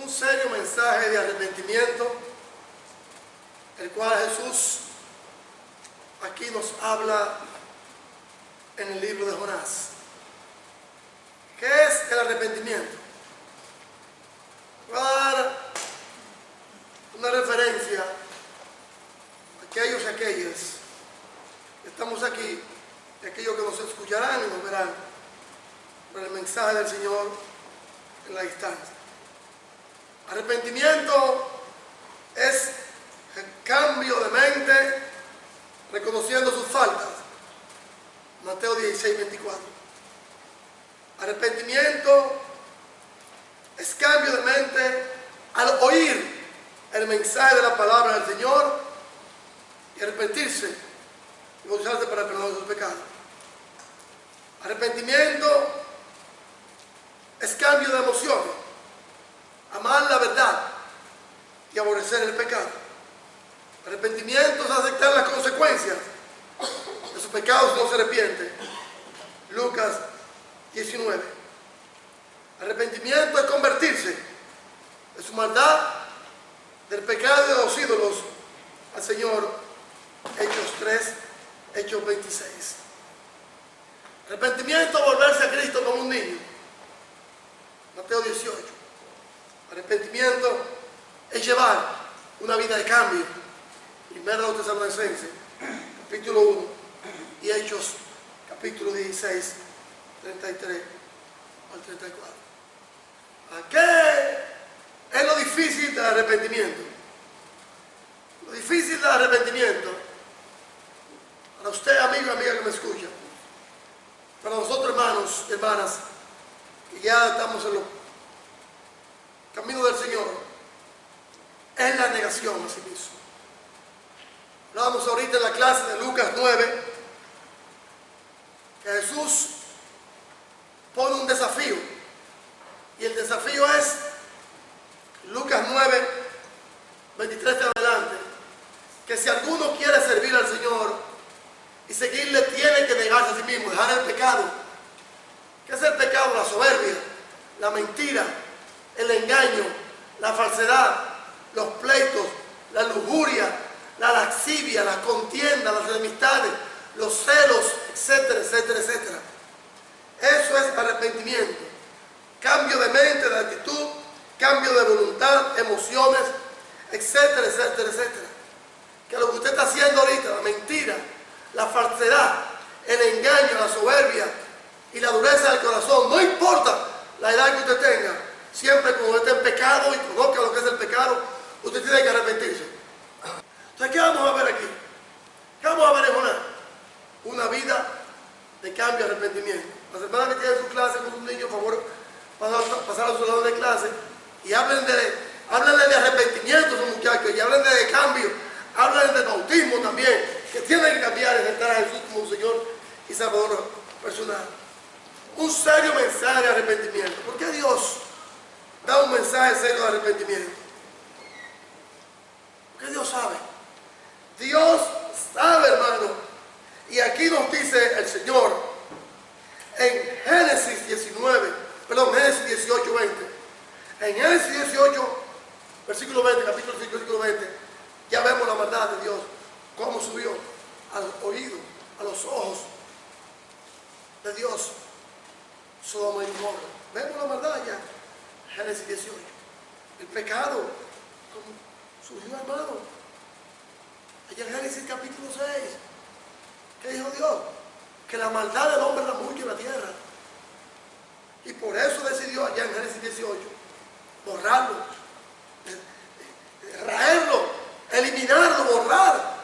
un serio mensaje de arrepentimiento, el cual Jesús aquí nos habla en el libro de Jonás. ¿Qué es el arrepentimiento? Voy a dar una referencia a aquellos y aquellas que estamos aquí, y aquellos que nos escucharán y nos verán por el mensaje del Señor en la distancia. Arrepentimiento es el cambio de mente reconociendo sus faltas. Mateo 16, 24. Arrepentimiento es cambio de mente al oír el mensaje de la palabra del Señor y arrepentirse y bautizarse para el perdón de sus pecados. Arrepentimiento es cambio de emociones, amar la verdad y aborrecer el pecado. Arrepentimiento es aceptar las consecuencias de sus pecados si no se arrepiente. Lucas 19. Arrepentimiento es convertirse de su maldad, del pecado y de los ídolos al Señor. Hechos 3, Hechos 26. Arrepentimiento es volverse a Cristo como un niño. Mateo 18. Arrepentimiento es llevar una vida de cambio. Primero de Tesalonicenses, capítulo 1, y Hechos, capítulo 16, 33 al 34. ¿Qué es lo difícil del arrepentimiento? Lo difícil del arrepentimiento, para usted, amigo y amiga que me escucha, para nosotros, hermanos y hermanas, que ya estamos en los caminos del Señor, es la negación a sí mismo. Hablábamos ahorita en la clase de Lucas 9, que Jesús pone un desafío, y el desafío es Lucas 9, 23 de adelante, que si alguno quiere servir al Señor y seguirle, tiene que negarse a sí mismo, dejar el pecado. ¿Qué es el pecado? La soberbia, la mentira, el engaño, la falsedad, los pleitos, la lujuria, la lascivia, la contienda, las enemistades, los celos, etcétera, etcétera, etcétera. Eso es arrepentimiento. Cambio de mente, de actitud, cambio de voluntad, emociones, etcétera, etcétera, etcétera. Que lo que usted está haciendo ahorita, la mentira, la falsedad, el engaño, la soberbia y la dureza del corazón, no importa la edad que usted tenga, siempre cuando usted esté en pecado y conozca lo que es el pecado, usted tiene que arrepentirse. Entonces, ¿qué vamos a ver aquí? ¿Qué vamos a ver en una vida de cambio y arrepentimiento? Las hermanas que tienen su clase con un niño, por favor, pasar a su lado de clase y háblenle de arrepentimiento a esos muchachos, y háblenle de cambio, háblenle de bautismo también, que tienen que cambiar y aceptar a Jesús como un Señor y Salvador personal. Un serio mensaje de arrepentimiento. ¿Por qué Dios da un mensaje serio de arrepentimiento? Porque Dios sabe. Dios sabe, hermano. Y aquí nos dice el Señor en Génesis 18, 20. En Génesis 18, versículo 20, capítulo 5, versículo 20, ya vemos la maldad de Dios, cómo subió a los oídos, a los ojos de Dios, Sodoma y Gomorra. Vemos la maldad ya, Génesis 18. El pecado, como surgió, hermano. Allá en Génesis capítulo 6, ¿qué dijo Dios? Que la maldad del hombre era mucho en la tierra. Y por eso decidió allá en Génesis 18 borrarlo, raerlo, eliminarlo, borrar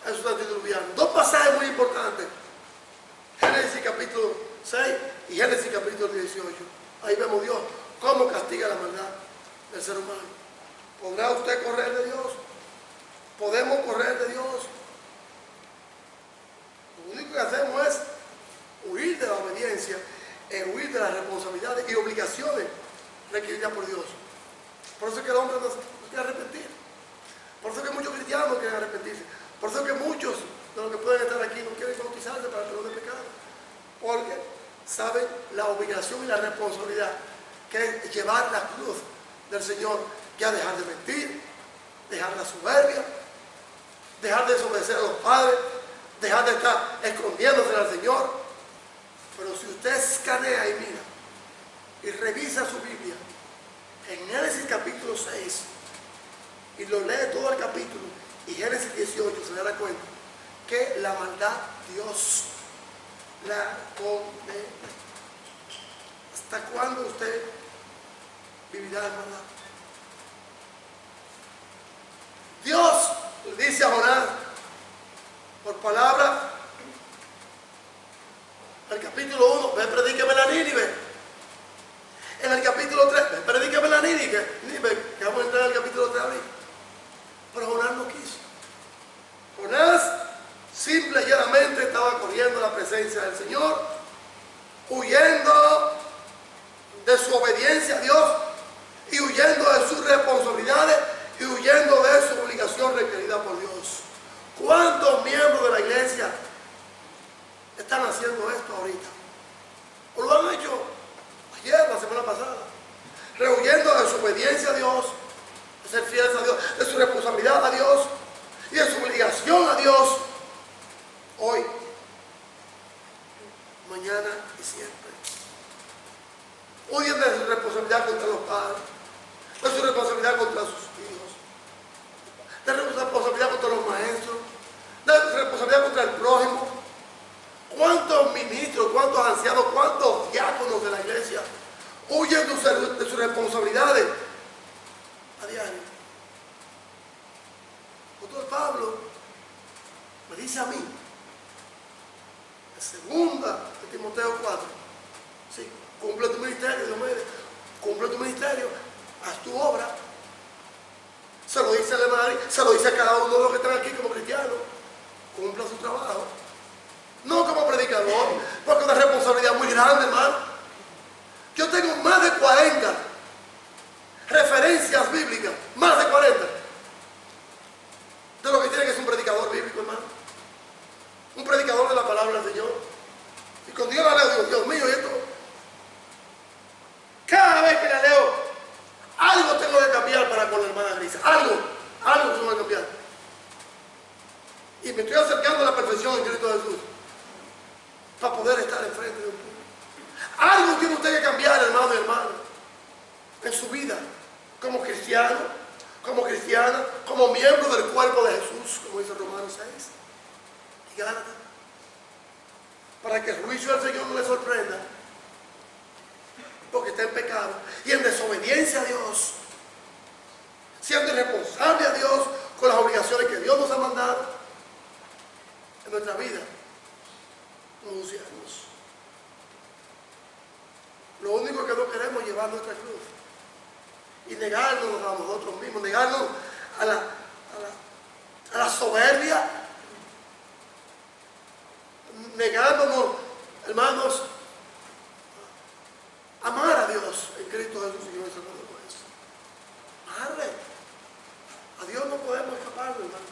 a esos antediluvianos. Dos pasajes muy importantes: Génesis capítulo 6 y Génesis capítulo 18. Ahí vemos Dios cómo castiga la maldad del ser humano. ¿Podrá usted correr de Dios? ¿Podemos correr de Dios? Lo único que hacemos es huir de la obediencia, huir de las responsabilidades y obligaciones requeridas por Dios. Por eso es que el hombre no se quiere arrepentir. Por eso es que muchos cristianos no quieren arrepentirse. Por eso es que muchos de los que pueden estar aquí no quieren bautizarse para el perdón de pecado. Porque saben la obligación y la responsabilidad que es llevar la cruz del Señor, ya dejar de mentir, dejar la soberbia, dejar de desobedecer a los padres, dejar de estar escondiéndose al Señor. Pero si usted escanea y mira y revisa su Biblia en Génesis capítulo 6 y lo lee todo el capítulo y Génesis 18, se dará cuenta que la maldad Dios la condena. ¿Hasta cuándo usted vivirá en maldad? Dios le dice a Jonás por palabra, en el capítulo 1, ve, predíqueme la Nínive. En el capítulo 3, ve, predíqueme la Nínive, que vamos a entrar en el capítulo 3 ahorita. Pero Jonás no quiso. Jonás simple y llanamente estaba corriendo a la presencia del Señor, huyendo de su obediencia a Dios y huyendo de sus responsabilidades y huyendo de su obligación requerida por Dios. ¿Cuántos miembros de la iglesia están haciendo esto ahorita? ¿O lo han hecho ayer, la semana pasada? Rehuyendo de su obediencia a Dios, de ser fieles a Dios, de su responsabilidad a Dios y de su obligación a Dios, hoy, mañana y siempre. Huyen de su responsabilidad contra los padres, de su responsabilidad contra sus hijos, de su responsabilidad contra los maestros, de su responsabilidad contra el prójimo. ¿Cuántos ministros, cuántos ancianos, cuántos diáconos de la iglesia huyen de sus responsabilidades a diario? Doctor Pablo me dice a mí, en segunda de Timoteo 4, sí, cumple tu ministerio, Dios mío, cumple tu ministerio, haz tu obra. Se lo dice a la madre, se lo dice a cada uno de los que están aquí como cristianos, cumpla su trabajo. No como predicador, porque es una responsabilidad muy grande, hermano. Yo tengo más de 40 referencias bíblicas, más de 40, de lo que tiene que ser un predicador bíblico, hermano. Un predicador de la palabra del Señor. Y cuando yo la leo, digo, Dios mío, ¿y esto? Cada vez que la leo, algo tengo que cambiar para con la hermana Grisa. Algo tengo que cambiar. Y me estoy acercando a la perfección en Cristo Jesús, para poder estar enfrente de un público. Algo tiene usted que cambiar, hermano y hermana, en su vida, como cristiano, como cristiana, como miembro del cuerpo de Jesús, como dice Romanos 6 y Gálatas, para que el juicio del Señor no le sorprenda, porque está en pecado y en desobediencia a Dios, siendo irresponsable a Dios con las obligaciones que Dios nos ha mandado en nuestra vida. Anunciarnos. Lo único que no queremos es llevar nuestra cruz y negarnos a nosotros mismos, negarnos a la soberbia, negándonos, hermanos, amar a Dios en Cristo Jesús, Señor y Salvador nuestro. Amarle. A Dios no podemos escaparle, hermano.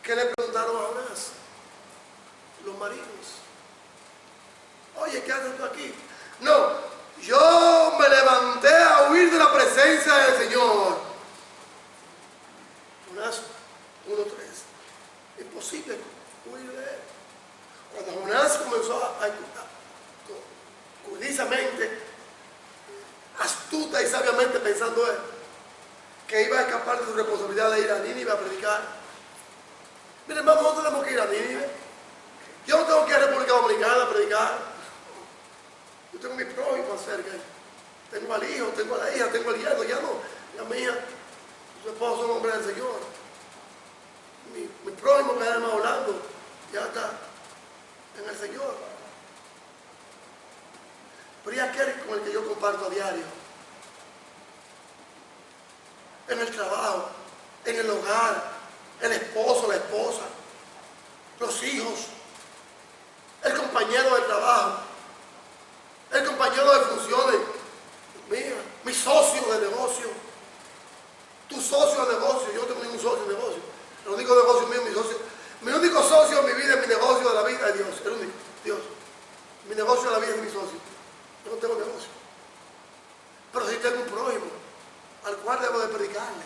¿Qué le preguntaron a Jonás? Los marinos. Oye, ¿qué haces tú aquí? No, yo me levanté a huir de la presencia del Señor. Jonás 1:3. Imposible huir de él. Cuando Jonás comenzó a curdizamente, astuta y sabiamente pensando él, que iba a escapar de su responsabilidad de ir a Nínive a predicar. Miren, hermano, nosotros tenemos que ir a Nínive. Yo no tengo que ir a República Dominicana a predicar. Yo tengo mi prójimo cerca. Tengo al hijo, tengo a la hija, tengo al yerno, ya no. La mía, su esposo es un hombre del Señor. Mi prójimo que es hermano Orlando, ya está en el Señor. Pero ¿y aquel con el que yo comparto a diario? En el trabajo, en el hogar, el esposo, la esposa, los hijos, el compañero de trabajo, el compañero de funciones, mira, mi socio de negocio, tu socio de negocio. Yo no tengo ningún socio de negocio. El único negocio mío es mi socio. Mi único socio en mi vida es mi negocio de la vida de Dios. El único, Dios. Mi negocio de la vida es mi socio. Yo no tengo negocio. Pero si predicarle.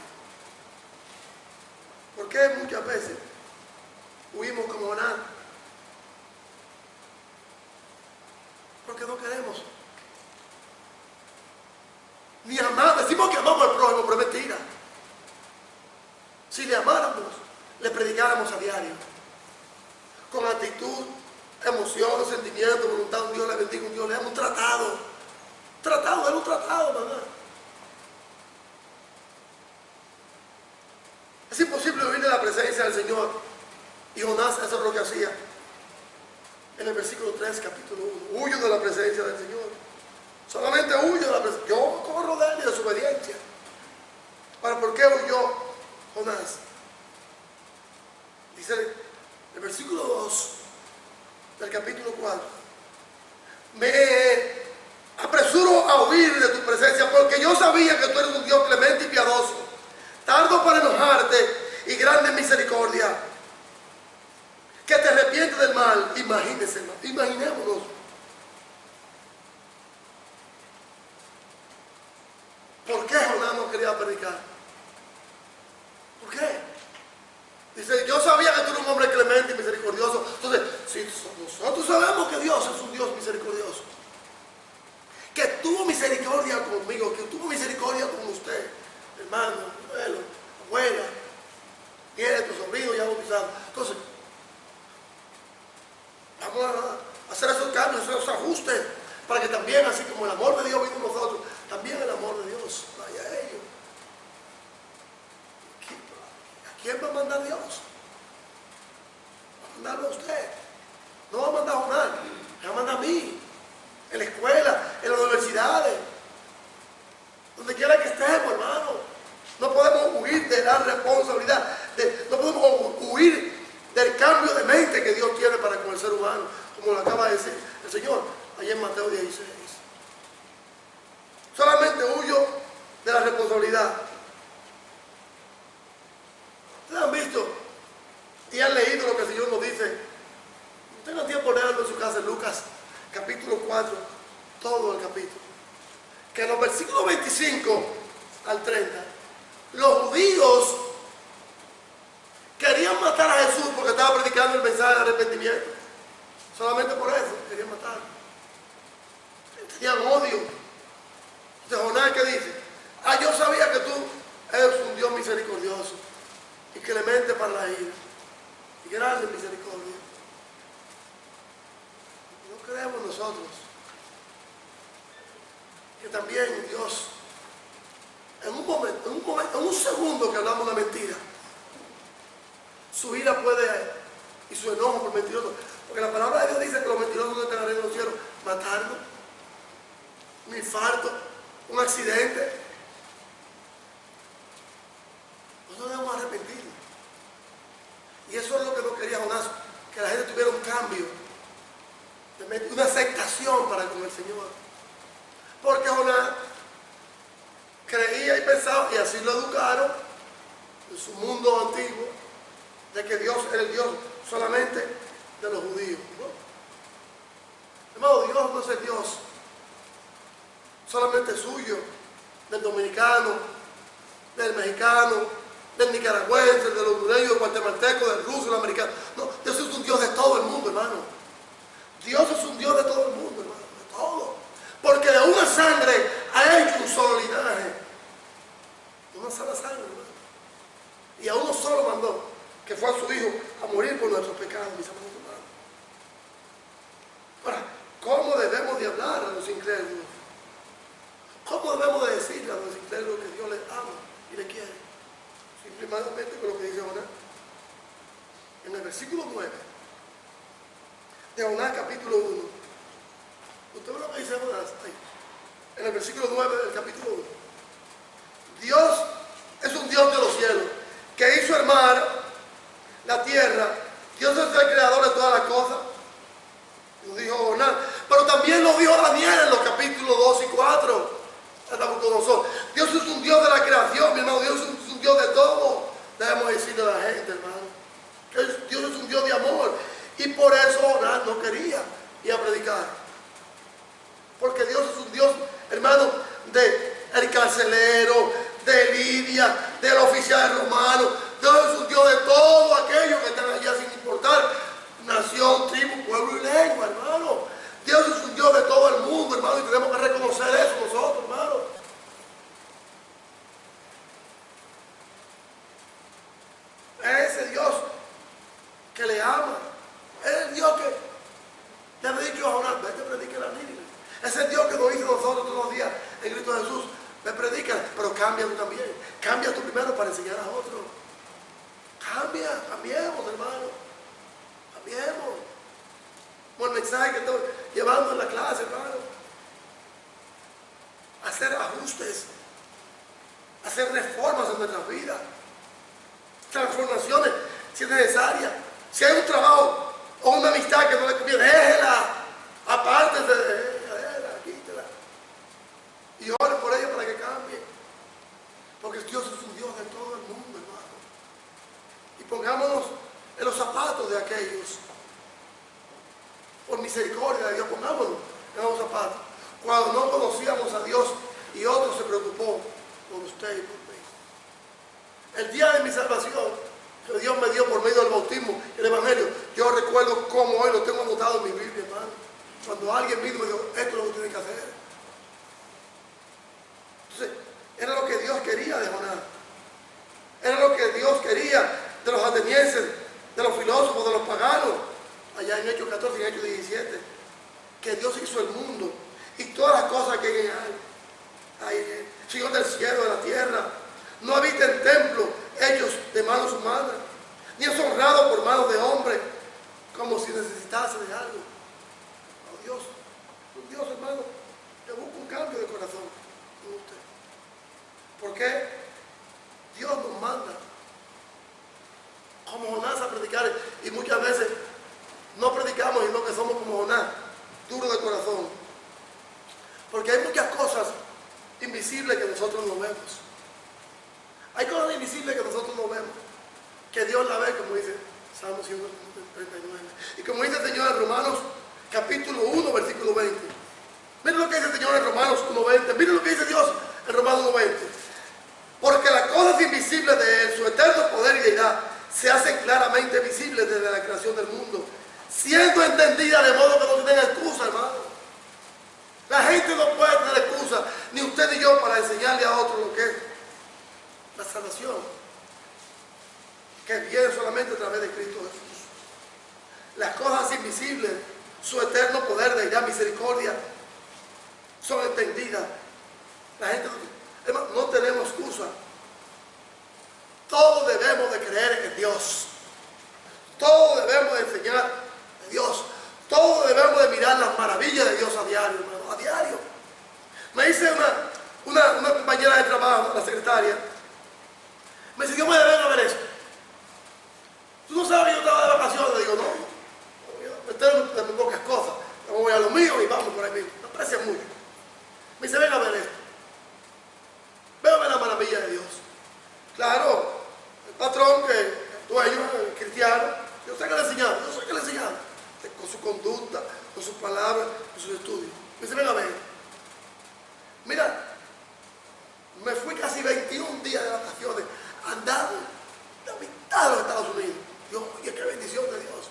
¿Por qué muchas veces huimos como Jonás? Porque no queremos ni amar. Decimos que amamos al prójimo, pero es mentira. Si le amáramos, le predicáramos a diario, con actitud, emoción, sentimiento, voluntad. Un Dios le bendiga, un Dios le ama, un tratado. Tratado, era un tratado, mamá. Es imposible huir de la presencia del Señor. Y Jonás, eso es lo que hacía. En el versículo 3, capítulo 1. Huyo de la presencia del Señor. Solamente huyo de la presencia. Yo corro de él y de su obediencia. ¿Para por qué huyó Jonás? Dice el versículo 2 del capítulo 4. Me apresuro a huir de tu presencia porque yo sabía que tú eres un Dios clemente y piadoso, tardo para enojarte y grande en misericordia, que te arrepientes del mal. Imagínense, imaginémonos. ¿Por qué Jonás no quería predicar? ¿Por qué? Dice, yo sabía que tú eres un hombre clemente y misericordioso. Entonces, si nosotros sabemos que Dios es un Dios misericordioso, que tuvo misericordia conmigo, que tuvo misericordia con usted, hermano, abuelo, abuela, nieto, sobrino ya bautizado. Entonces, vamos a hacer esos cambios, esos ajustes, para que también, así como el amor de Dios vino a nosotros, también el amor de Dios vaya a ellos. ¿A quién va a mandar Dios? Va a mandarlo a usted. No va a mandar a Jonás, me va a mandar a mí. En la escuela, en las universidades, donde quiera que estemos, hermano. No podemos huir de la responsabilidad, no podemos huir del cambio de mente que Dios tiene para con el ser humano, como lo acaba de decir el Señor allá en Mateo 16. Solamente huyo de la responsabilidad. ¿Ustedes han visto y han leído lo que el Señor nos dice? No tengan tiempo de leerlo en su casa, en Lucas capítulo 4, todo el capítulo. Que en los versículos 25 al 30, los judíos querían matar a Jesús porque estaba predicando el mensaje de arrepentimiento. Solamente por eso querían matarlo. Tenían odio. De Jonás, ¿qué dice? Yo sabía que tú eres un Dios misericordioso y clemente para la ira y grande en misericordia. No creemos nosotros que también Dios, en un segundo que hablamos de mentira, su ira puede, y su enojo por mentiroso, porque la palabra de Dios dice que los mentirosos no están en los cielos, matarnos, un infarto, un accidente. Nosotros debemos arrepentirnos. Y eso es lo que no quería Jonás, que la gente tuviera un cambio, una aceptación para con el Señor. Porque Jonás creía y pensaba, y así lo educaron en su mundo antiguo, de que Dios era el Dios solamente de los judíos, ¿no? Hermano, Dios no es el Dios solamente suyo, del dominicano, del mexicano, del nicaragüense, del hondureño, del guatemalteco, del ruso, del americano. No, Dios es un Dios de todo el mundo, hermano. Dios es un Dios de todo el mundo, hermano, de todo. Porque de una sangre ha hecho un solo linaje. Una sola sangre, hermano. Y a uno solo mandó, que fue a su Hijo, a morir por nuestros pecados, mis amados hermanos. Ahora, ¿cómo debemos de hablar a los incrédulos? ¿Cómo debemos de decirle a los incrédulos que Dios les ama y les quiere? Simplemente con lo que dice Jonás. En el versículo 9 de Jonás capítulo 1. Usted ve lo que dice Jonás ahí. En el versículo 9 del capítulo 1. Dios es un Dios de los cielos, que hizo el mar, la tierra. Dios es el creador de todas las cosas. Lo dijo Jonás. Pero también lo dijo Daniel en los capítulos 2 y 4. Dios es un Dios de la creación, mi hermano. Dios es un Dios de todo. Debemos decirle a la gente, hermano, que Dios es un Dios de amor. Y por eso Jonás no quería ir a predicar. Porque Dios es un Dios, hermano, de el carcelero, de Lidia, del oficial romano. Dios es un Dios de todos aquellos que están allá sin importar nación, tribu, pueblo y lengua, hermano. Dios es un Dios de todo el mundo, hermano, y tenemos que reconocer eso nosotros, hermano. Es ese Dios que le ama. Es el Dios que le dijo a Jonás, vete, predica la Nínive. Es el Dios que nos dice a nosotros todos los días en Cristo Jesús, me predica, pero cambia tú también. Cambia tú primero para enseñar a otros. Cambiemos, hermano. Cambiemos. Como el mensaje que estoy llevando en la clase, hermano. Hacer ajustes. Hacer reformas en nuestras vidas. Transformaciones, si es necesaria. Si hay un trabajo o una amistad que no le conviene, déjela. Apártese de ella, quítela. Y ore por ella para que cambie. Porque Dios es un Dios de todo el mundo, hermano. Y pongámonos en los zapatos de aquellos. Por misericordia de Dios, pongámonos en los zapatos. Cuando no conocíamos a Dios y otro se preocupó por usted y por mí. El día de mi salvación, que Dios me dio por medio del bautismo, el Evangelio, yo recuerdo cómo hoy lo tengo anotado en mi Biblia, hermano. Cuando alguien vino y me dijo, esto es lo que tiene que hacer. Entonces, era lo que Dios quería de Jonás. Era lo que Dios quería de los atenienses, de los filósofos, de los paganos. Allá en Hechos 14 y en Hechos 17. Que Dios hizo el mundo y todas las cosas que hay en él. Señor del cielo, de la tierra. No habita en templos hechos de manos humanas, ni es honrado por manos de hombres, como si necesitase de algo. Oh, Dios, un Dios, hermano, que busca un cambio de corazón en usted. Porque Dios nos manda, como Jonás, a predicar, y muchas veces no predicamos, sino que somos como Jonás, duros de corazón. Porque hay muchas cosas invisibles que nosotros no vemos. Hay cosas invisibles que nosotros no vemos, que Dios la ve, como dice Salmo 139. Y como dice el Señor en Romanos, capítulo 1, versículo 20. Miren lo que dice el Señor en Romanos 1:20. Miren lo que dice Dios en Romanos 1:20. Porque las cosas invisibles de Él, su eterno poder y deidad, se hacen claramente visibles desde la creación del mundo, siendo entendidas de modo que no tienen excusa, hermano. La gente no puede tener excusa, ni usted ni yo, para enseñarle a otros lo que es la salvación, que viene solamente a través de Cristo Jesús. Las cosas invisibles, su eterno poder, deidad, misericordia, son entendidas. La gente no tenemos excusa. Todos debemos de creer en Dios. Todos debemos de enseñar de Dios. Todos debemos de mirar las maravillas de Dios a diario, hermano, a diario. Me dice una compañera de trabajo, la secretaria, me dice, yo me deben a ver esto. Tú no sabes que yo estaba de vacaciones. Le digo, no, me entero de muy pocas cosas. Yo voy a lo mío y vamos por ahí mismo. Me aprecia mucho. Me dice, ven a ver esto. Ven a ver la maravilla de Dios. Claro, el patrón, que el dueño, el cristiano, yo sé que le he enseñado, con su conducta, con sus palabras, con sus estudios. Me dice, ven a ver. Mira, me fui casi 21 días de vacaciones andando la mitad de los Estados Unidos. Dios, oye, qué bendición de Dios.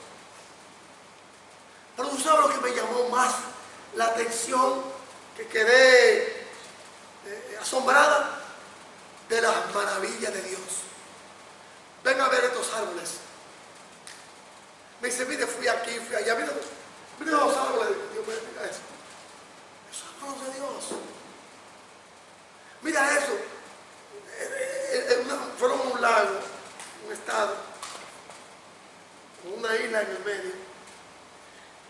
Pero tú sabes lo que me llamó más la atención, que quedé asombrada de las maravillas de Dios. Ven a ver estos árboles. Me dice, mire, fui aquí, fui allá, mira los árboles. Dios, mira eso. Esos árboles de Dios. Mira eso. Fueron a un lago, un estado, con una isla en el medio,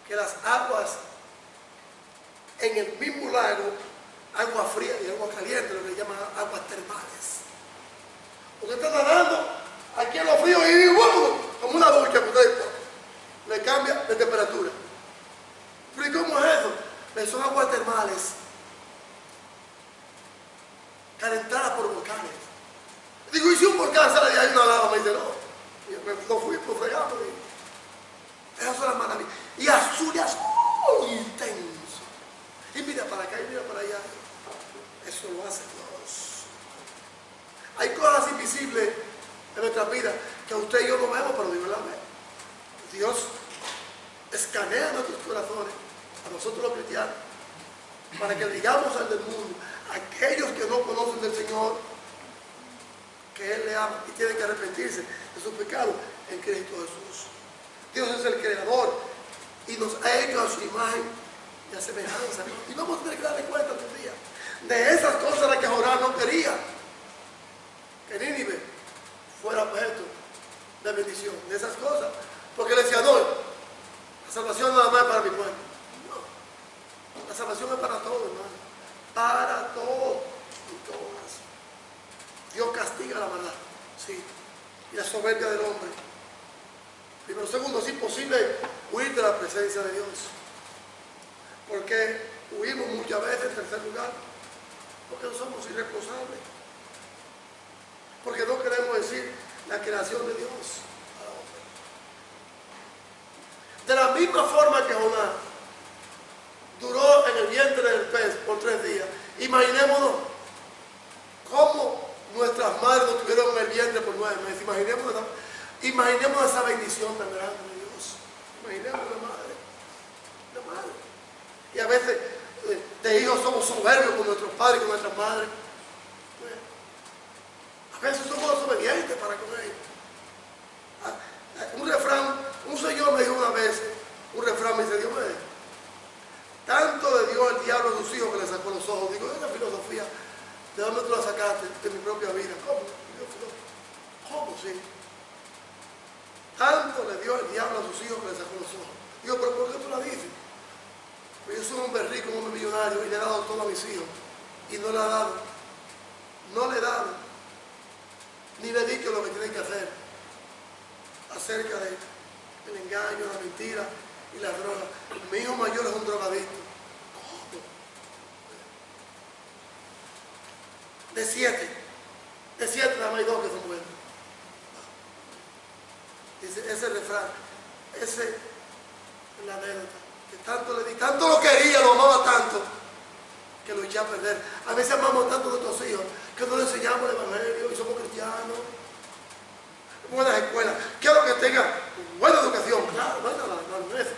que las aguas en el mismo lago, agua fría y agua caliente, lo que le llaman aguas termales. Usted está nadando aquí en lo frío y ¡wow! Como una ducha que usted le cambia de temperatura. ¿Pero y cómo es eso? Pues son aguas termales, calentadas por volcanes. Digo, ¿y si un volcán sale de ahí una lava? Me dice, no fui por fregar. Esas son las maravillas. Y azul intenso. Y mira para acá y mira para allá. Eso lo hace Dios. Hay cosas invisibles en nuestra vida que usted y yo no vemos, pero Dios las ve. Dios escanea nuestros corazones, a nosotros los cristianos, para que digamos al del mundo, a aquellos que no conocen del Señor, que Él le ama y tienen que arrepentirse de sus pecados en Cristo Jesús. Dios es el creador y nos ha hecho a su imagen y a semejanza. Y vamos a tener que darle cuenta algún día de esas cosas a las que Jorás no quería que Nínive fuera objeto de bendición, de esas cosas, porque le decía: no, la salvación nada más es para mi pueblo. No, la salvación es para todos, hermano, para todos y todas. Dios castiga la maldad, sí, y la soberbia del hombre. Primero, segundo, es imposible huir de la presencia de Dios, porque huimos muchas veces. En tercer lugar, porque no somos irresponsables, porque no queremos decir la creación de Dios al hombre. De la misma forma que Jonás duró en el vientre del pez por 3 días, imaginémonos cómo nuestras madres nos tuvieron en el vientre por 9 meses. Imaginemos esa bendición tan grande de Dios. Imaginemos la madre. Y a veces de hijos somos soberbios con nuestros padres y con nuestras madres. A veces somos desobedientes para con ellos. Un refrán, un señor me dijo una vez, un refrán me dice: Dios me tanto le dio el diablo a sus hijos que le sacó los ojos. Digo, esa filosofía, ¿de dónde tú la sacaste? De mi propia vida. ¿Cómo? ¿Cómo? Sí. Tanto le dio el diablo a sus hijos que le sacó los ojos. Digo, ¿pero por qué tú la dices? Pues yo soy un hombre rico, un hombre millonario, y le he dado todo a mis hijos. Y no le he dado, ni le he dicho lo que tienen que hacer acerca del engaño, la mentira y la droga. Mi hijo mayor es un drogadicto. ¿Cómo? De 7 nada más hay 2 que son buenos. Dice ese refrán, ese es la anécdota, que tanto le di, tanto lo quería, lo amaba tanto, que lo eché a perder. A veces amamos tanto a nuestros hijos que no le enseñamos el evangelio y somos cristianos. Buenas escuelas, quiero que tenga buena educación, claro, no hay nada malo en eso.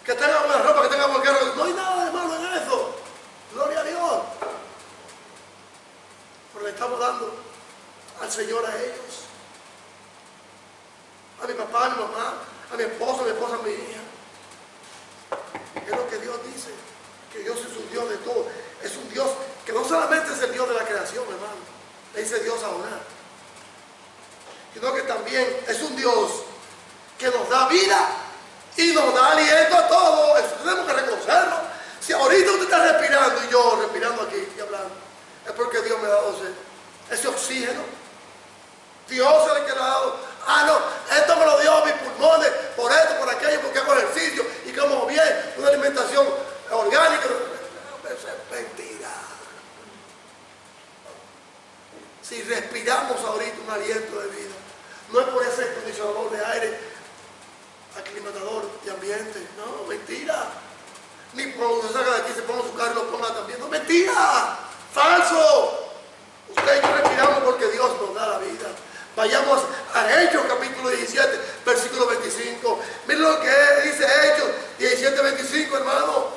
Que tenga buena ropa, que tenga buen carro, no hay nada de malo en eso. Gloria a Dios. Pero le estamos dando al Señor a ellos. A mi papá, a mi mamá, a mi esposo, a mi hija. Es lo que Dios dice, que Dios es un Dios de todo. Es un Dios que no solamente es el Dios de la creación, hermano, le dice Dios a Jonás, sino que también es un Dios que nos da vida y nos da aliento a todos. Eso tenemos que reconocerlo. Si ahorita usted está respirando y yo respirando aquí y hablando, es porque Dios me ha dado ese oxígeno. Dios es el que lo ha dado. No, esto me lo dio a mis pulmones, por esto, por aquello, porque hago ejercicio y como bien, una alimentación orgánica. Es mentira. Si respiramos ahorita un aliento de vida, no es por ese acondicionador de aire, aclimatador de ambiente. No, mentira. Ni por que salga de aquí, se ponga su carro y lo ponga también. No, mentira. Falso. Usted y yo respiramos porque Dios nos da la vida. Vayamos a Hechos capítulo 17, versículo 25. Miren lo que dice Hechos 17, 25, hermano.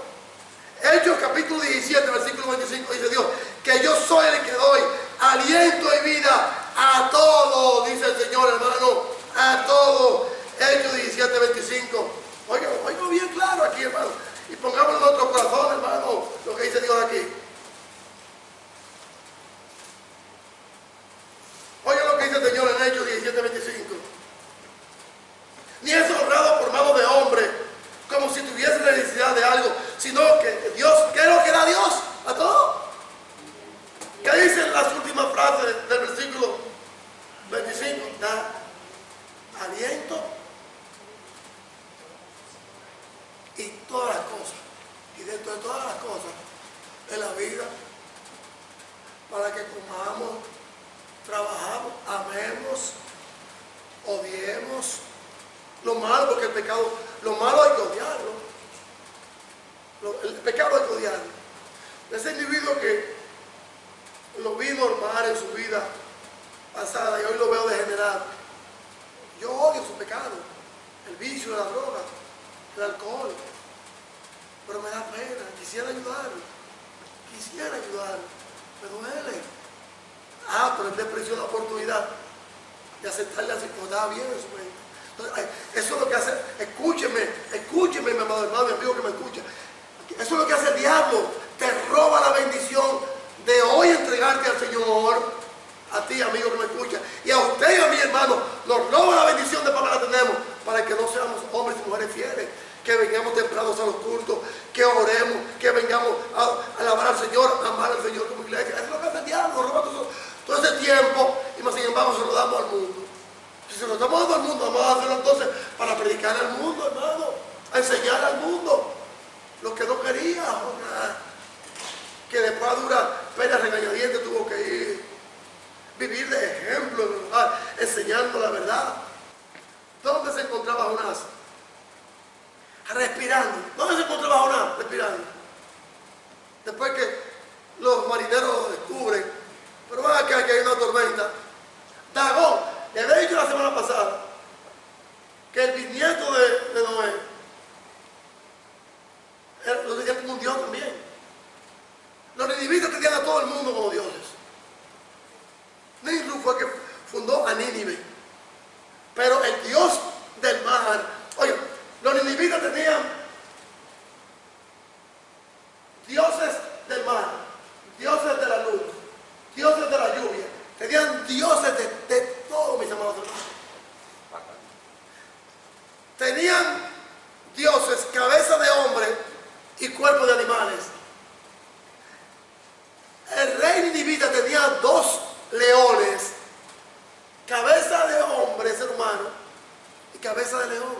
Hechos capítulo 17, versículo 25, dice Dios: que yo soy el que doy aliento y vida a todos, dice el Señor, hermano, a todos. Hechos 17, 25. Oiga bien claro aquí, hermano, y pongámoslo en nuestro corazón, hermano, lo que dice Dios aquí. Oiga lo que dice el Señor en Hechos 17, 25. Ni es honrado por mano de hombre, como si tuviese necesidad de algo, sino que Dios, ¿qué es lo que da Dios a todo? ¿Qué dicen las últimas frases del versículo 25? Da aliento y todas las cosas. Y dentro de todas las cosas de la vida, para que comamos, trabajamos, amemos, odiemos lo malo, porque el pecado, lo malo hay que odiarlo. El pecado hay que odiarlo. Ese individuo que lo vi normal en su vida pasada y hoy lo veo degenerado. Yo odio su pecado, el vicio, la droga, el alcohol, pero me da pena, quisiera ayudarlo, me duele. Pero él despreció la oportunidad de aceptarle así, como estaba bien en su mente. Entonces, eso es lo que hace, escúcheme, mi amado hermano, mi amigo que me escucha. Eso es lo que hace el diablo, te roba la bendición de hoy entregarte al Señor. A ti, amigo que me escucha, y a usted y a mi hermano, nos roba la bendición de para que la tenemos, para que no seamos hombres y mujeres fieles, que vengamos tempranos a los cultos, que oremos, que vengamos a alabar al Señor, a amar al Señor como iglesia. Eso es lo que hace el diablo, nos roba todo ese tiempo, y más sin embargo se lo damos al mundo. Si se lo estamos dando al mundo, vamos a hacerlo entonces para predicar al mundo, hermano, a enseñar al mundo lo que no quería, que después a dura pena regañadiente tuvo que ir. Vivir de ejemplo en el lugar, enseñando la verdad. ¿Dónde se encontraba Jonás? Respirando. ¿Dónde se encontraba Jonás? Respirando. Después que los marineros descubren, pero van acá que hay una tormenta. Dagón, le había dicho la semana pasada que el bisnieto de Noé lo tenía como un dios también. Los ninivitas tenían a todo el mundo como dioses. Nisru fue que fundó a Nínive. Pero el dios del mar, oye, los ninivitas tenían dioses del mar, dioses de la luz, dioses de la lluvia, tenían dioses de todo, mis amados hermanos. Tenían dioses, cabeza de hombre y cuerpo de animales. El rey ninivita tenía 2 leones, cabeza de hombre, ser humano, y cabeza de león.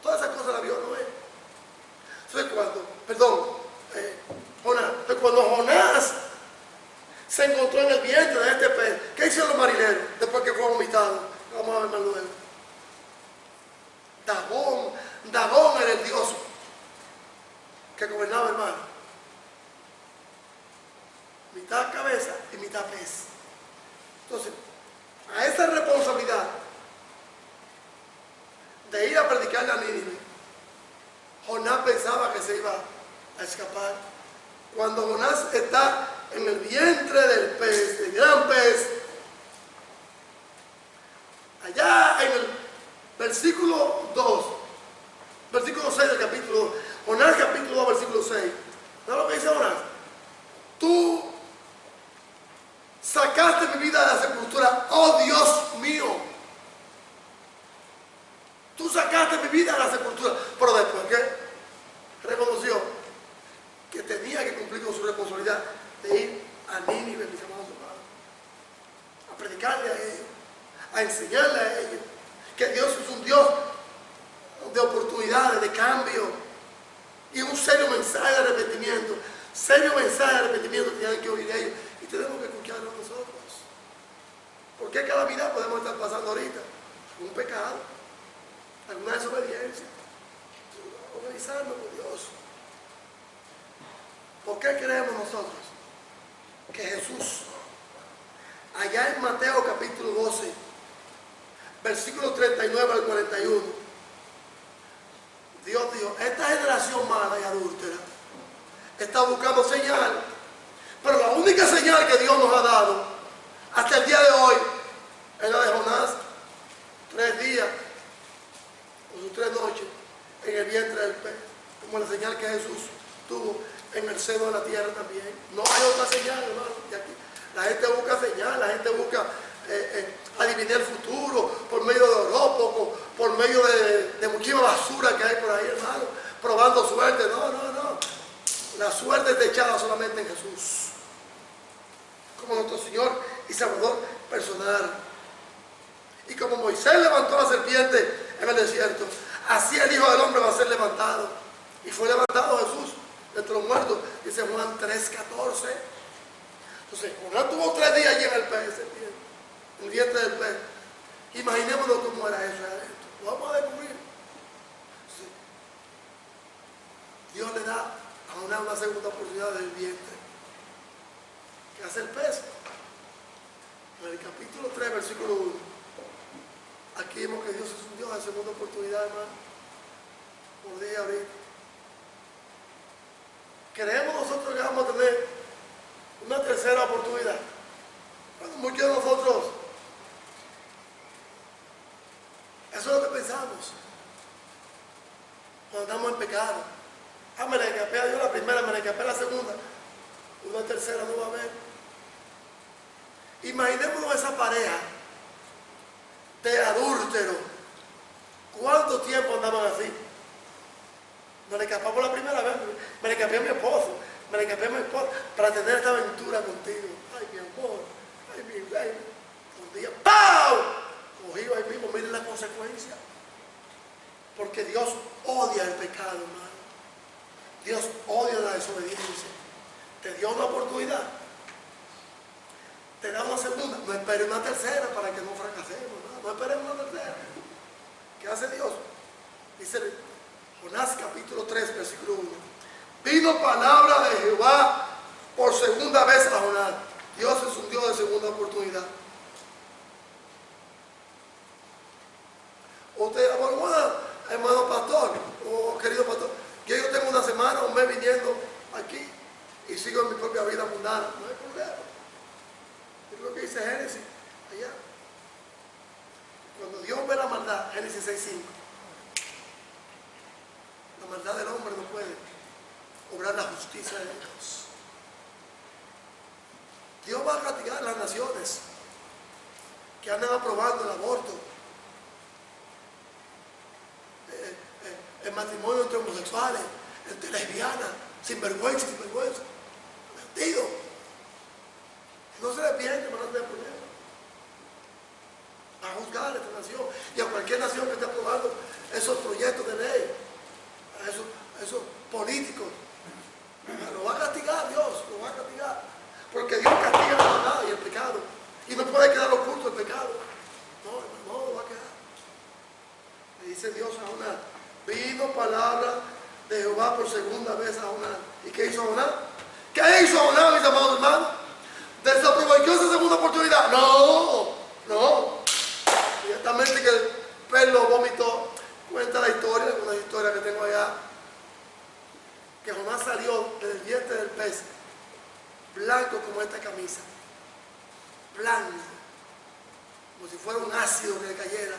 Todas esas cosas las vio Noé. Cuando Jonás se encontró en el vientre de este pez, ¿qué hicieron los marineros después que fue vomitado? Vamos a ver más luego. Dagón era el dios que gobernaba el mar. Mitad cabeza y mitad pez. Entonces, a esa responsabilidad de ir a predicarle a Nínive, Jonás pensaba que se iba a escapar. Cuando Jonás está en el vientre del pez, del gran pez, allá en el versículo 2, versículo 6 del capítulo 2, Jonás capítulo 2, versículo 6, ¿no lo que dice Jonás? Tú sacaste mi vida de la sepultura, oh Dios mío. Tú sacaste mi vida de la sepultura. Pero después que reconoció que tenía que cumplir con su responsabilidad de ir a Nínive, mis amados hermanos, a predicarle a ellos, a enseñarle a ellos que Dios es un Dios de oportunidades, de cambio, y un serio mensaje de arrepentimiento. Serio mensaje de arrepentimiento que tienen que oír ellos y tenemos que escucharlo nosotros. ¿Por qué calamidad podemos estar pasando ahorita? Un pecado, alguna desobediencia, organizarnos por Dios. ¿Por qué creemos nosotros que Jesús, allá en Mateo capítulo 12, versículos 39 al 41, Dios dijo, esta generación mala y adúltera está buscando señal, pero la única señal que Dios nos ha dado hasta el día de hoy es la de Jonás, 3 días o sus 3 noches en el vientre del pez, como la señal que Jesús tuvo en el seno de la tierra también. No hay otra señal, hermano. Y aquí la gente busca señal, la gente busca adivinar el futuro por medio de horóscopos, por medio de muchísima basura que hay por ahí, hermano, probando suerte. No. La suerte está echada solamente en Jesús, como nuestro Señor y Salvador personal. Y como Moisés levantó la serpiente en el desierto, así el Hijo del Hombre va a ser levantado. Y fue levantado Jesús de entre los muertos, dice Juan 3:14. Entonces, Jonás tuvo 3 días allí en el pez, en el vientre del pez. Imaginémonos cómo era eso adentro. Lo vamos a descubrir. Sí. Dios le da a Jonás una segunda oportunidad del vientre. ¿Qué hace el pez? En el el capítulo 3, versículo 1. Aquí vemos que Dios es un Dios de segunda oportunidad, hermano. Por día ahorita. Creemos nosotros que vamos a tener una tercera oportunidad. Cuando muchos de nosotros, eso es lo que pensamos. Cuando estamos en pecado. Me la escapé a Dios la primera, me la escapé a la segunda. Una tercera no va a haber. Imaginémonos esa pareja de adúlteros. ¿Cuánto tiempo andaban así? Me la escapé por la primera vez, me la escapé a mi esposo, me la escapé a mi esposo para tener esta aventura contigo. Ay, mi amor, ay, mi reina. Un día, ¡pau! Cogido ahí mismo, miren la consecuencia. Porque Dios odia el pecado, hermano. Dios odia la desobediencia. Te dio una oportunidad. Te da una segunda. No esperes una tercera para que no fracasemos. No esperemos una tercera. ¿Qué hace Dios? Dice Jonás capítulo 3, versículo 1. Vino palabra de Jehová por segunda vez a Jonás. Dios es un Dios de segunda oportunidad. Usted dirá, bueno, hermano pastor, o querido pastor, que yo tengo una semana, un mes viniendo aquí y sigo en mi propia vida mundana. No hay problema. Es lo que dice Génesis allá. Cuando Dios ve la maldad, Génesis 6:5. La maldad del hombre no puede obrar la justicia de Dios. Dios va a castigar a las naciones que andan aprobando el aborto, el matrimonio entre homosexuales, entre lesbianas, sinvergüenza. Mentido. No se arrepiente, van a tener problemas. Va a juzgar a esta nación y a cualquier nación que esté aprobando esos proyectos de ley, a esos políticos. Lo va a castigar Dios, lo va a castigar. Porque Dios castiga la maldad y el pecado. Y no puede quedar oculto el pecado. No lo va a quedar. Le dice Dios a Jonás, vino palabra de Jehová por segunda vez a Jonás. ¿Y qué hizo Jonás? ¿Qué hizo Jonás, mis amados hermanos? ¿Desaprovechó esa segunda oportunidad? No. Inmediatamente que el pez lo vomitó, cuenta la historia, una historia que tengo allá, que Jonás salió del vientre del pez, blanco como esta camisa, blanco, como si fuera un ácido que le cayera,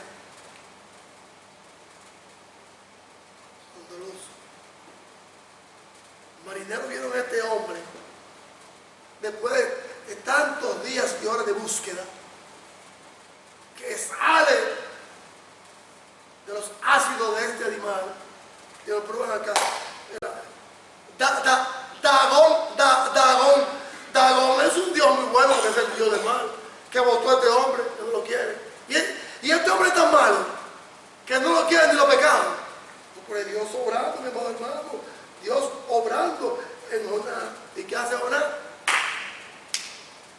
condoloso. Los marineros vieron a este hombre, después de tantos días y horas de búsqueda, que sale de los ácidos de este animal, y lo prueban acá. Dagón es un Dios muy bueno, que es el Dios del mal, que votó a este hombre, que no lo quiere. Y este hombre es tan malo, que no lo quiere ni los pecados. Porque Dios obrando, mi amado hermano, Dios obrando en Jonás. ¿Y qué hace Jonás?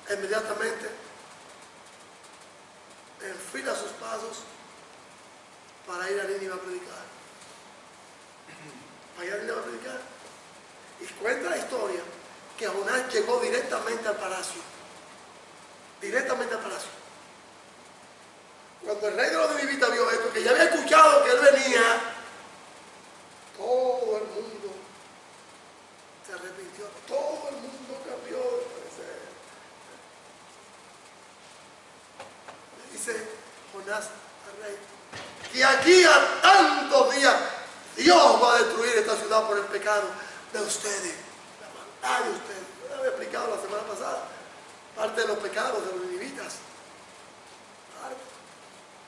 Inmediatamente enfila sus pasos para ir a Nínive a predicar. Para ir a Nínive a predicar. Y cuenta la historia que Jonás llegó directamente al palacio. Directamente al palacio. Cuando el rey de los ninivitas vio esto, que ya había escuchado que él venía, todo el mundo se arrepintió. Todo el mundo cambió de parecer. Le dice Jonás al rey, que aquí a tantos días Dios va a destruir esta ciudad por el pecado de ustedes, la maldad de ustedes. Yo les había explicado la semana pasada parte de los pecados de los ninivitas.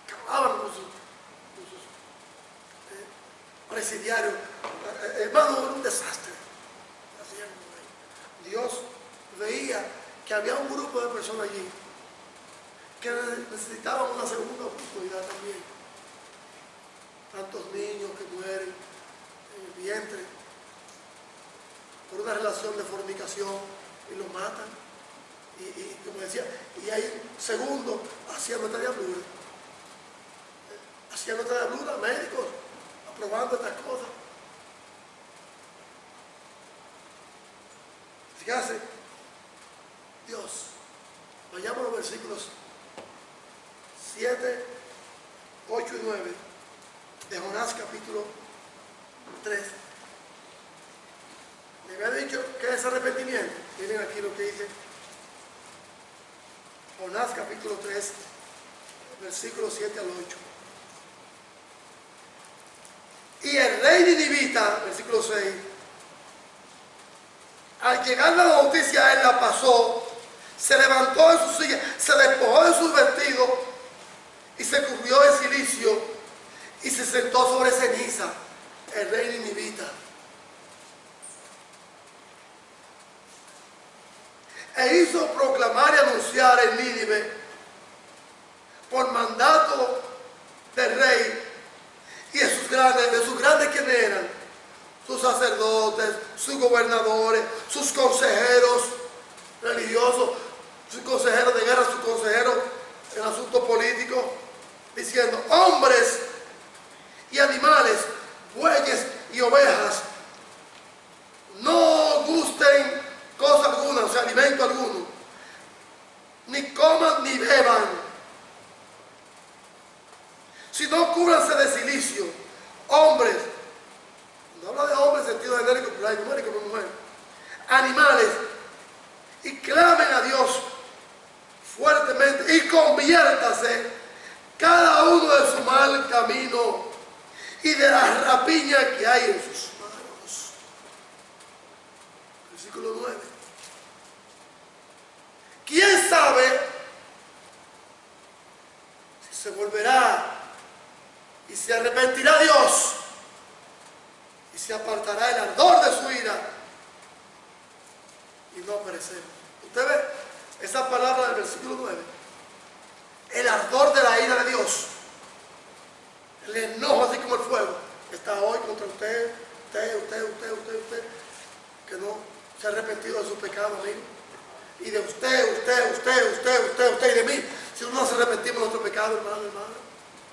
Acababan con sus presidiarios. Hermano, era un desastre. Dios veía que había un grupo de personas allí que necesitaban una segunda oportunidad también. Tantos niños que mueren en el vientre por una relación de fornicación y los matan. Y como decía, y hay segundo haciendo esta diablura. Haciendo esta diablura, médicos aprobando estas cosas. Fíjate, Dios, vayamos a los versículos 7, 8 y 9 de Jonás capítulo 3. Le había dicho que es arrepentimiento. Miren aquí lo que dice Jonás capítulo 3, versículos 7 al 8. Y el rey ninivita, versículo 6, al llegar la noticia a él la pasó, se levantó de su silla, se despojó de sus vestidos y se cubrió de cilicio y se sentó sobre ceniza, el rey ninivita. E hizo proclamar y anunciar en Nínive, por mandato del rey y de sus grandes quienes eran, sus sacerdotes, sus gobernadores, sus consejeros religiosos, sus consejeros de guerra, sus consejeros en asuntos políticos, diciendo: hombres y animales, bueyes y ovejas, no gusten cosa alguna, o sea, alimento alguno, ni coman ni beban, sino cúbranse de cilicio, hombres, no habla de hombres en sentido genérico, pero hay mujer y como mujer, animales, y clamen a Dios fuertemente y conviértase cada uno de su mal camino y de la rapiña que hay en sus manos. Versículo 9. ¿Quién sabe si se volverá y se arrepentirá Dios y se apartará el ardor de su ira y no perecemos? Usted ve esa palabra del versículo 9. El ardor de la ira de Dios, el enojo así como el fuego, está hoy contra usted, que no se ha arrepentido de su pecado, amigo. Y de usted y de mí, si no nos arrepentimos de nuestro pecado, hermano.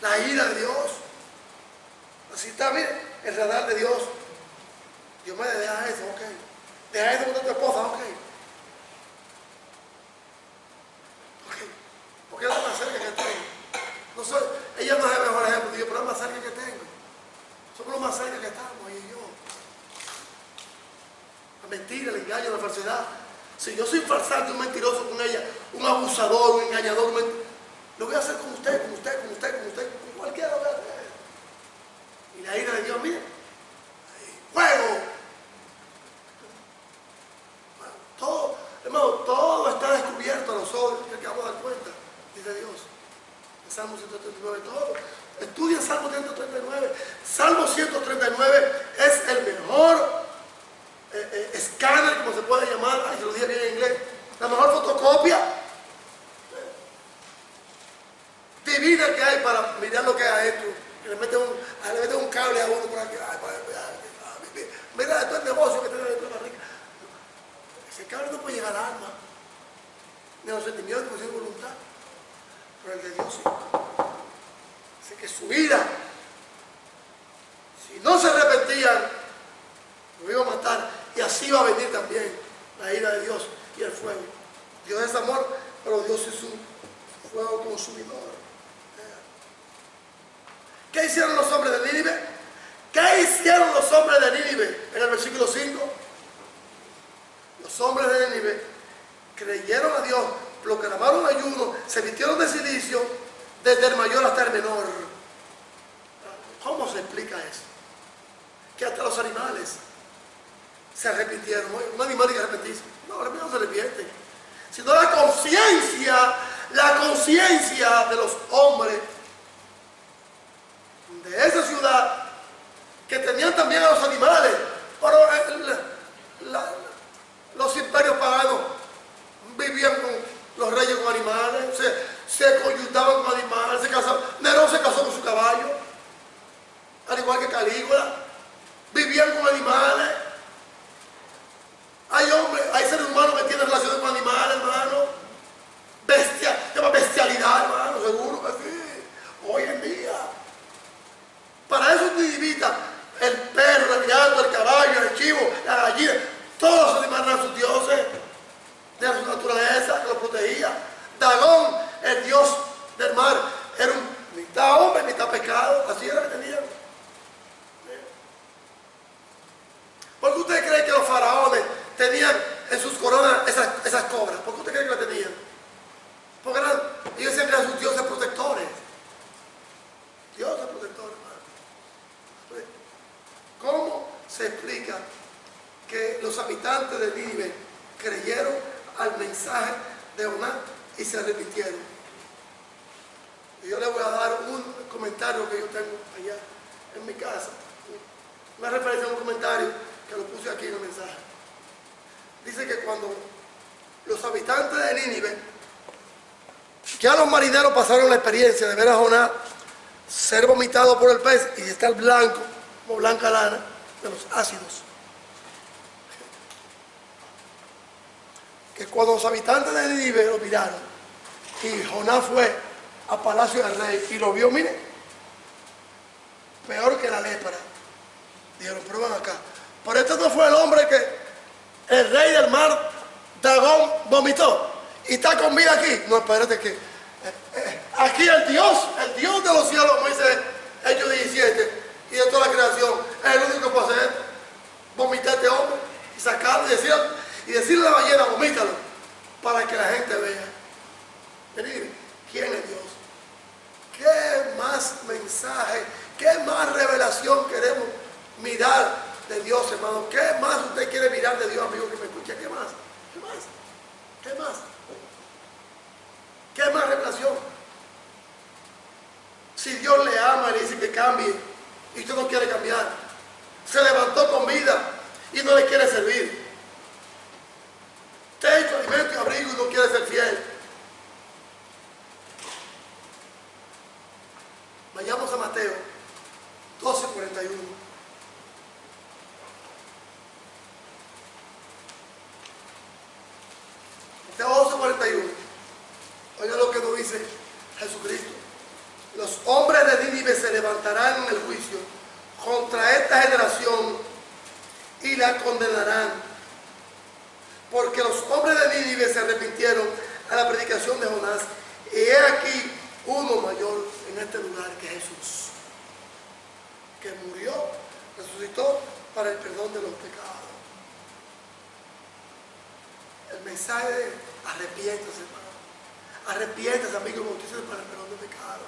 La ira de Dios. Así está, mire, el radar de Dios. Dios me deja eso, ok. Deja eso con tu esposa, ok. Porque es lo más cerca que tengo. Ella no es el mejor ejemplo de Dios, pero es lo más cerca que tengo. Somos los más cerca que estamos, ella y yo. La mentira, el engaño, la falsedad. Si yo soy un farsante, un mentiroso con ella, un abusador, un engañador, lo voy a hacer con usted, con cualquiera lo voy a hacer. Y la ira de Dios, mire, fuego. Todo, hermano, todo está descubierto a los ojos, que acabamos de dar cuenta, dice Dios. En Salmo 139, todo. Estudia Salmo 139. Salmo 139 es el mejor escáner, como se puede llamar, ay, se lo dije bien en inglés, la mejor fotocopia divina que hay para mirar lo que hay adentro. Le mete un cable a uno por aquí. Mira, esto es el negocio que tiene dentro de la barriga. Ese cable no puede llegar al alma, ni a los sentimientos, ni a su voluntad, pero el de Dios sí. Así que su ira, si no se arrepentían, lo iba a matar. Y así va a venir también la ira de Dios y el fuego. Dios es amor, pero Dios es un fuego consumidor. ¿Qué hicieron los hombres de Nínive? ¿Qué hicieron los hombres de Nínive? En el versículo 5. Los hombres de Nínive creyeron a Dios, proclamaron ayuno, se vistieron de cilicio, desde el mayor hasta el menor. ¿Cómo se explica eso? Que hasta los animales se arrepintieron. Un animal que arrepentirse. No, el animal no se arrepiente. Sino la conciencia de los hombres de esa ciudad, que tenían también a los animales. Pero los imperios paganos vivían con los reyes con animales, se conyuntaban con animales, se casaban. Nerón se casó con su caballo, al igual que Calígula. Vivían con animales. Hay hombres, hay seres humanos que tienen relaciones con animales, hermano. Bestialidad, hermano, seguro que sí. Hoy en día. Para eso ninivitas, el perro, el gato, el caballo, el chivo, la gallina, todos los animales eran sus dioses, de su naturaleza, que los protegía. Dagón, el dios del mar, esas cobras? ¿Por qué usted cree que las tenían? Porque ellos decían que eran sus dioses protectores. Dioses protectores, hermano. ¿Cómo se explica que los habitantes de Nínive creyeron al mensaje de Jonás y se arrepintieron? Y yo le voy a dar un comentario que yo tengo allá en mi casa. Una referencia a un comentario que lo puse aquí en el mensaje. Dice que cuando los habitantes de Nínive, ya los marineros pasaron la experiencia de ver a Jonás ser vomitado por el pez y estar blanco, como blanca lana, de los ácidos. Que cuando los habitantes de Nínive lo miraron y Jonás fue a palacio del rey y lo vio, mire, peor que la lepra. Dijeron, pero ven acá, pero este no fue el hombre que el rey del mar, Dagón, vomitó y está con vida aquí. No, espérate que aquí el Dios de los cielos, como dice Hechos 17, y de toda la creación, es el único que puede hacer vomitar a este hombre y sacarlo y decirle a la ballena, vomítalo, para que la gente vea. Venid, ¿quién es Dios? ¿Qué más mensaje, qué más revelación queremos mirar de Dios, hermano? ¿Qué más usted quiere mirar de Dios, amigo que me escucha? ¿Qué más? ¿Qué más? ¿Qué más? ¿Qué más revelación? Si Dios le ama y le dice que cambie y usted no quiere cambiar, se levantó con vida y no le quiere servir, techo, alimento y abrigo y no quiere ser fiel. Vayamos a Mateo 12:41. Mateo 12:41. Oiga lo que nos dice Jesucristo. Los hombres de Nínive se levantarán en el juicio contra esta generación y la condenarán, porque los hombres de Nínive se arrepintieron a la predicación de Jonás, y he aquí uno mayor en este lugar que Jesús, que murió, resucitó para el perdón de los pecados. El mensaje de arrepiéntase, hermano. Arrepiéntase, amigo, y bautícese para el perdón de pecados.